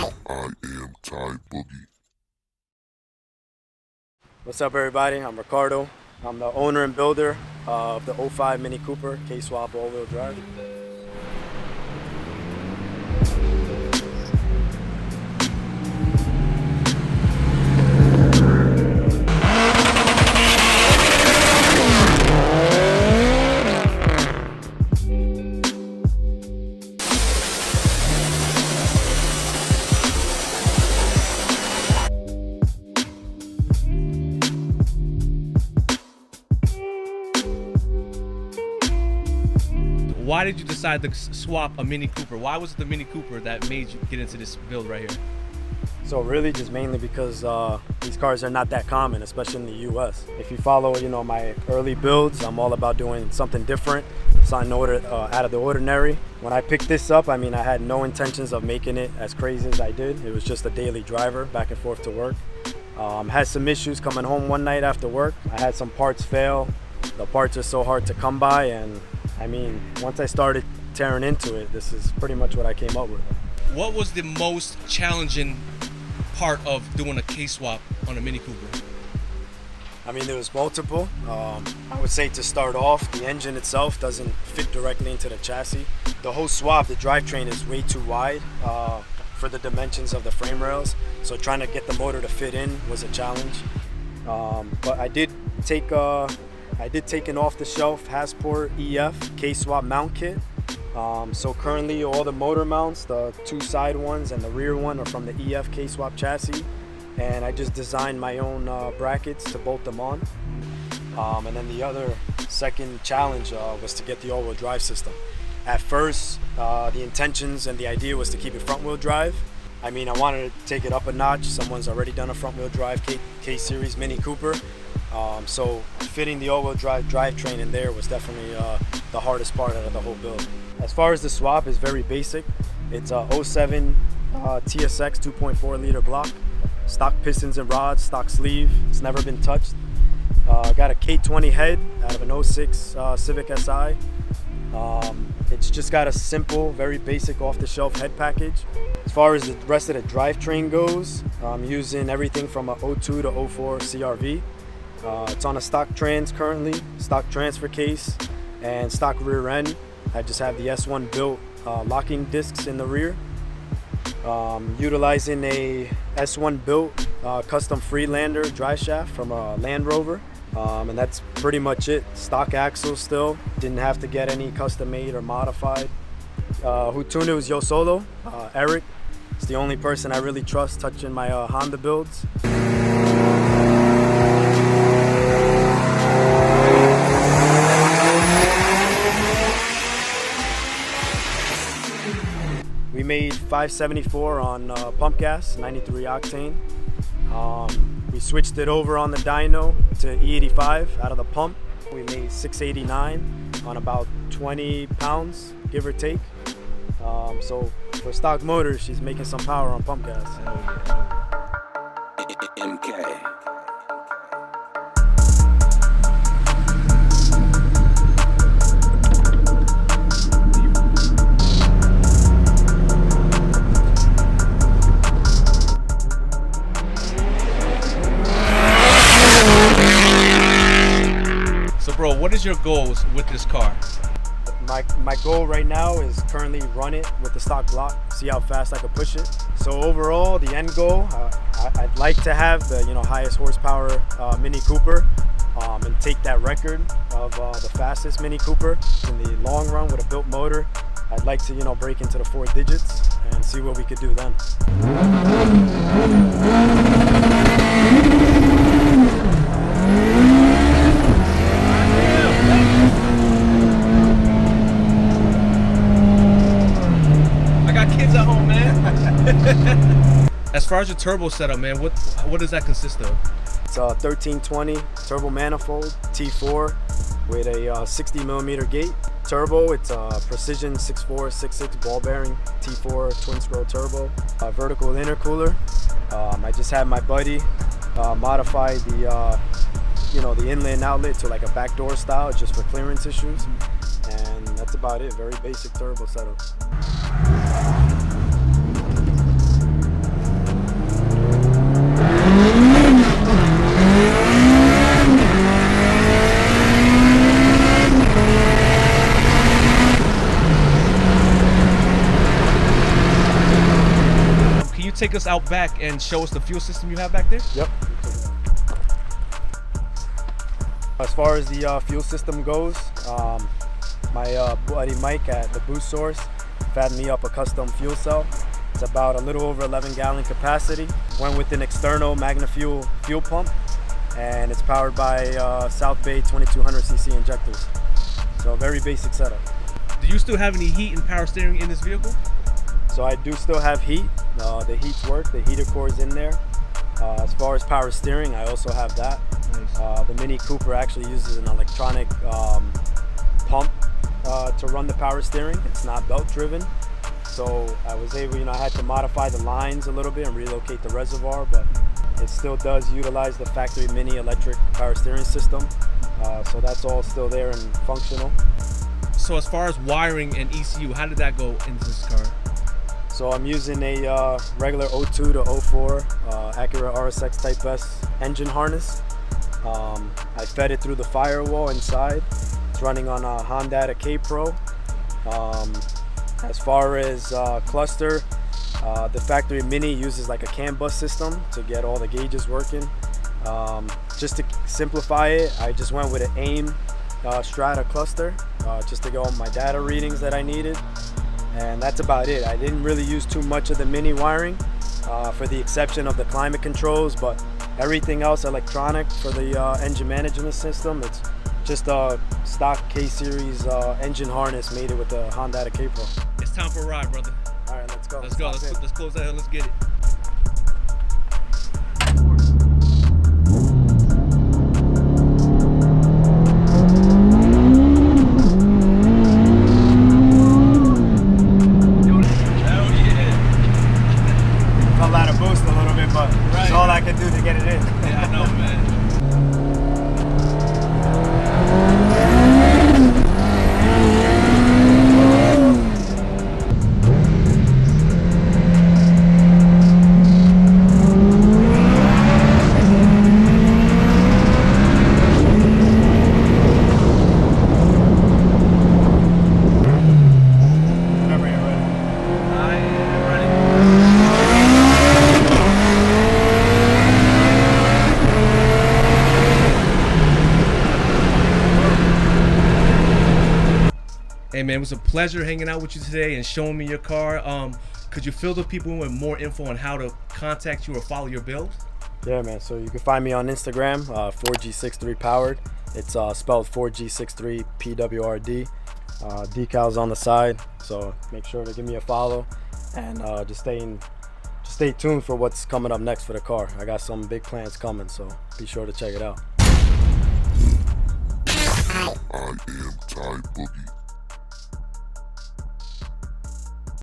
am Ty Boogie. What's up, everybody? I'm Ricardo. I'm the owner and builder of the 05 Minicooper K-Swap all-wheel drive. Why did you decide to swap a Mini Cooper? Why was it the Mini Cooper that made you get into this build right here? So really just mainly because these cars are not that common, especially in the US. If you follow, my early builds, I'm all about doing something different, something out of the ordinary. When I picked this up, I had no intentions of making it as crazy as I did. It was just a daily driver back and forth to work. Had some issues coming home one night after work. I had some parts fail. The parts are so hard to come by, and once I started tearing into it, this is pretty much what I came up with. What was the most challenging part of doing a K-swap on a Mini Cooper? There was multiple. I would say to start off, the engine itself doesn't fit directly into the chassis. The whole swap, the drivetrain is way too wide for the dimensions of the frame rails. So trying to get the motor to fit in was a challenge. But I did take an off-the-shelf Hasport EF K-Swap mount kit. So currently all the motor mounts, the two side ones and the rear one, are from the EF K-Swap chassis. And I just designed my own brackets to bolt them on. And then the other second challenge was to get the all-wheel drive system. At first, the intentions and the idea was to keep it front-wheel drive. I wanted to take it up a notch. Someone's already done a front-wheel drive K-Series Mini Cooper. So fitting the all-wheel drive drivetrain in there was definitely the hardest part out of the whole build. As far as the swap, is very basic. It's a 07 TSX 2.4 liter block, stock pistons and rods, stock sleeve. It's never been touched. Got a K20 head out of an 06 Civic Si. It's just got a simple, very basic off-the-shelf head package. As far as the rest of the drivetrain goes, I'm using everything from a 02 to 04 CRV. It's on a stock trans currently, stock transfer case, and stock rear end. I just have the S1 built locking discs in the rear. Utilizing a S1 built custom Freelander drive shaft from a Land Rover. And that's pretty much it. Stock axles still. Didn't have to get any custom made or modified. Who tuned it was Yo Solo. Eric. It's the only person I really trust touching my Honda builds. We made 574 on pump gas, 93 octane. We switched it over on the dyno to E85 out of the pump. We made 689 on about 20 pounds, give or take. So for stock motors, she's making some power on pump gas. MK. Bro, what is your goals with this car? My goal right now is currently run it with the stock block, see how fast I can push it. So overall, the end goal, I'd like to have the highest horsepower Mini Cooper and take that record of the fastest Mini Cooper. In the long run with a built motor, I'd like to break into the 4 digits and see what we could do then. Kids at home, man. As far as your turbo setup, man, what does that consist of? It's a 1320 turbo manifold T4 with a 60 millimeter gate. Turbo, it's a precision 6466 ball bearing T4 twin scroll turbo. Vertical intercooler. I just had my buddy modify the the inlet outlet to like a backdoor style just for clearance issues. And that's about it. Very basic turbo setup. take us out back and show us the fuel system you have back there? Yep. As far as the fuel system goes, my buddy Mike at the Boost Source fattened me up a custom fuel cell. It's about a little over 11 gallon capacity. Went with an external MagnaFuel fuel pump, and it's powered by South Bay 2200cc injectors. So a very basic setup. Do you still have any heat and power steering in this vehicle? So I do still have heat. The heats work, the heater core is in there. As far as power steering, I also have that. Nice. The Minicooper actually uses an electronic pump to run the power steering. It's not belt driven. So I was able, I had to modify the lines a little bit and relocate the reservoir, but it still does utilize the factory Mini electric power steering system. So that's all still there and functional. So as far as wiring and ECU, how did that go into this car? So I'm using a regular 02 to 04 Acura RSX Type S engine harness. I fed it through the firewall inside. It's running on a Honda K Pro. As far as cluster, the factory Mini uses like a CAN bus system to get all the gauges working. Just to simplify it, I just went with an AIM Strata cluster just to get all my data readings that I needed. And that's about it. I didn't really use too much of the Mini wiring for the exception of the climate controls, but everything else electronic for the engine management system. It's just a stock K-Series engine harness, made it with the Honda K Pro. It's time for a ride, brother. All right, let's go. Let's go. Let's close that hill. Let's get it. Felt out of boost a little bit, but that's all I could do to get it in. Yeah, I know, man. Hey man, it was a pleasure hanging out with you today and showing me your car. Could you fill the people in with more info on how to contact you or follow your build? Yeah, man. So you can find me on Instagram, 4G63 Powered. It's spelled 4G63 PWRD. Decals on the side, so make sure to give me a follow and just stay tuned for what's coming up next for the car. I got some big plans coming, so be sure to check it out. I am Ty Boogie.